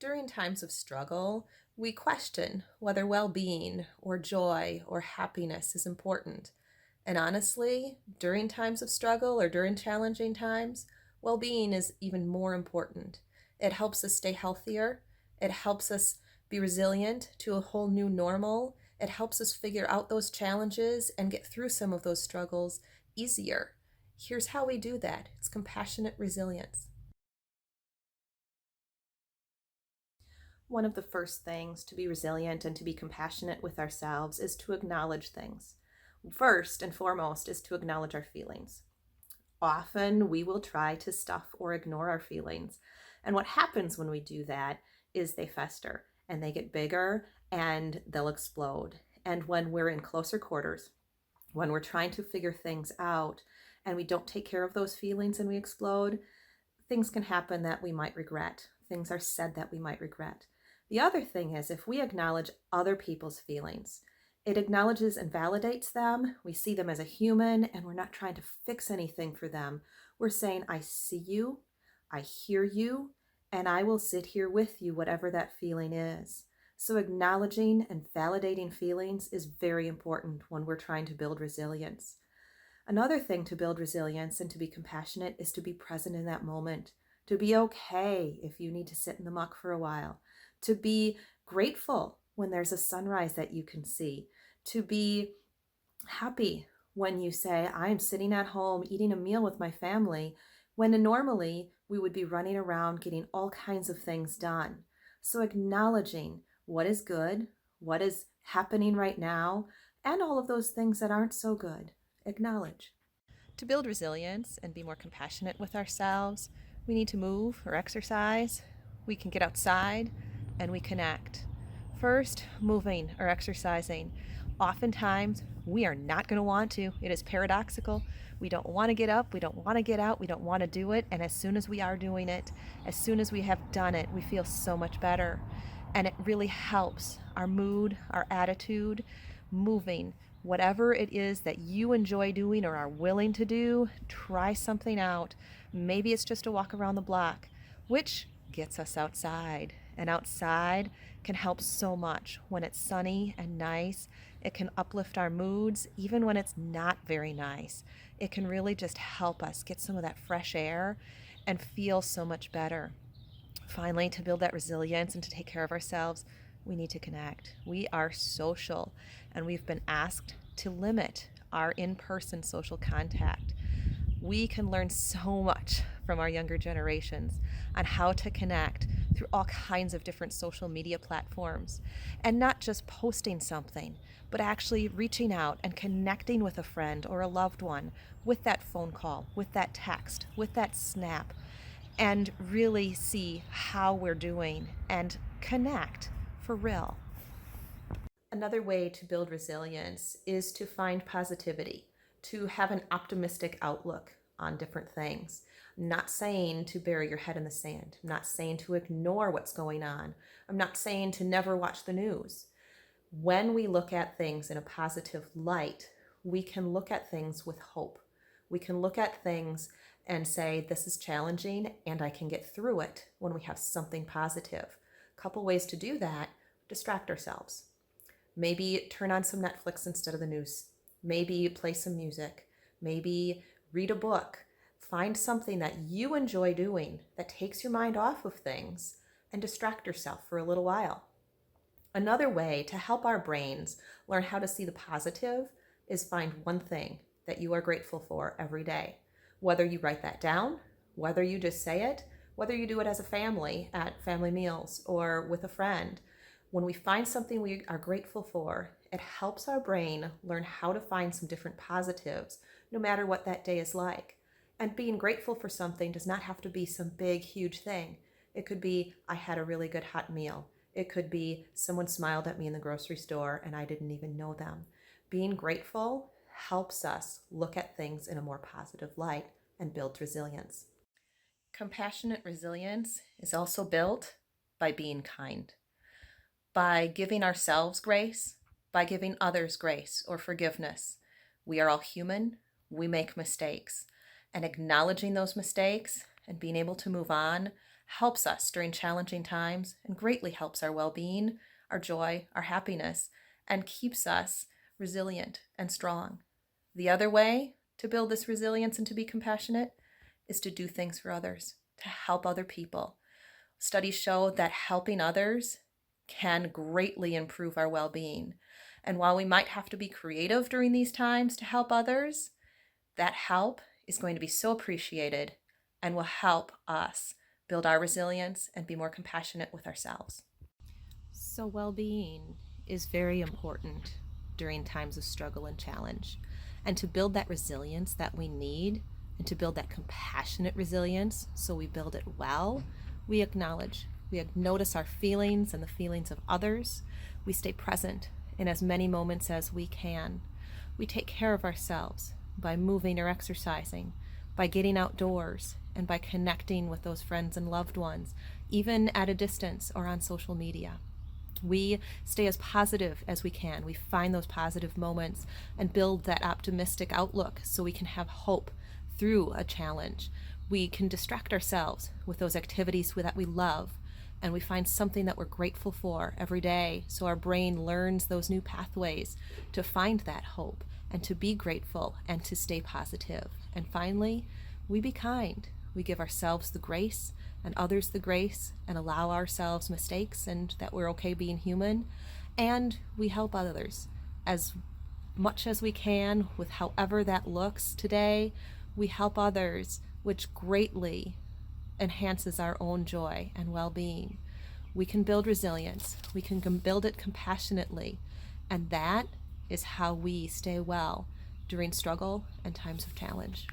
During times of struggle, we question whether well-being or joy or happiness is important. And honestly, during times of struggle or during challenging times, well-being is even more important. It helps us stay healthier. It helps us be resilient to a whole new normal. It helps us figure out those challenges and get through some of those struggles easier. Here's how we do that. It's compassionate resilience. One of the first things to be resilient and to be compassionate with ourselves is to acknowledge things. First and foremost is to acknowledge our feelings. Often we will try to stuff or ignore our feelings. And what happens when we do that is they fester and they get bigger and they'll explode. And when we're in closer quarters, when we're trying to figure things out and we don't take care of those feelings and we explode, things can happen that we might regret. Things are said that we might regret. The other thing is if we acknowledge other people's feelings, it acknowledges and validates them. We see them as a human and we're not trying to fix anything for them. We're saying, I see you, I hear you, and I will sit here with you, whatever that feeling is. So acknowledging and validating feelings is very important when we're trying to build resilience. Another thing to build resilience and to be compassionate is to be present in that moment, to be okay if you need to sit in the muck for a while, to be grateful when there's a sunrise that you can see, to be happy when you say, I'm sitting at home eating a meal with my family, when normally we would be running around getting all kinds of things done. So acknowledging what is good, what is happening right now, and all of those things that aren't so good. Acknowledge. To build resilience and be more compassionate with ourselves, we need to move or exercise. We can get outside and we connect. First, moving or exercising. Oftentimes, we are not going to want to. It is paradoxical. We don't want to get up, we don't want to get out, we don't want to do it. And as soon as we are doing it, as soon as we have done it, we feel so much better. And it really helps our mood, our attitude, moving. Whatever it is that you enjoy doing or are willing to do, try something out. Maybe it's just a walk around the block, which gets us outside. And outside can help so much. When it's sunny and nice, it can uplift our moods, even when it's not very nice. It can really just help us get some of that fresh air and feel so much better. Finally, to build that resilience and to take care of ourselves, we need to connect. We are social, and we've been asked to limit our in-person social contact. We can learn so much from our younger generations on how to connect through all kinds of different social media platforms, and not just posting something, but actually reaching out and connecting with a friend or a loved one with that phone call, with that text, with that snap, and really see how we're doing and connect for real. Another way to build resilience is to find positivity, to have an optimistic outlook on different things. I'm not saying to bury your head in the sand. I'm not saying to ignore what's going on. I'm not saying to never watch the news. When we look at things in a positive light, we can look at things with hope. We can look at things and say, this is challenging and I can get through it when we have something positive. A couple ways to do that: distract ourselves. Maybe turn on some Netflix instead of the news. Maybe play some music. Maybe read a book. Find something that you enjoy doing that takes your mind off of things and distract yourself for a little while. Another way to help our brains learn how to see the positive is find one thing that you are grateful for every day. Whether you write that down, whether you just say it, whether you do it as a family at family meals or with a friend. When we find something we are grateful for, it helps our brain learn how to find some different positives, no matter what that day is like. And being grateful for something does not have to be some big, huge thing. It could be, I had a really good hot meal. It could be, someone smiled at me in the grocery store and I didn't even know them. Being grateful helps us look at things in a more positive light and builds resilience. Compassionate resilience is also built by being kind, by giving ourselves grace, by giving others grace or forgiveness. We are all human, we make mistakes, and acknowledging those mistakes and being able to move on helps us during challenging times and greatly helps our well-being, our joy, our happiness, and keeps us resilient and strong. The other way to build this resilience and to be compassionate is to do things for others, to help other people. Studies show that helping others can greatly improve our well-being. And while we might have to be creative during these times to help others, that help is going to be so appreciated and will help us build our resilience and be more compassionate with ourselves. So well-being is very important during times of struggle and challenge. And to build that resilience that we need, and to build that compassionate resilience so we build it well, we notice our feelings and the feelings of others. We stay present in as many moments as we can. We take care of ourselves by moving or exercising, by getting outdoors, and by connecting with those friends and loved ones, even at a distance or on social media. We stay as positive as we can. We find those positive moments and build that optimistic outlook so we can have hope through a challenge. We can distract ourselves with those activities that we love, and we find something that we're grateful for every day so our brain learns those new pathways to find that hope and to be grateful and to stay positive. And finally, we be kind. We give ourselves the grace and others the grace and allow ourselves mistakes and that we're okay being human. And we help others as much as we can with however that looks today. We help others, which greatly enhances our own joy and well-being. We can build resilience. We can build it compassionately. And that is how we stay well during struggle and times of challenge.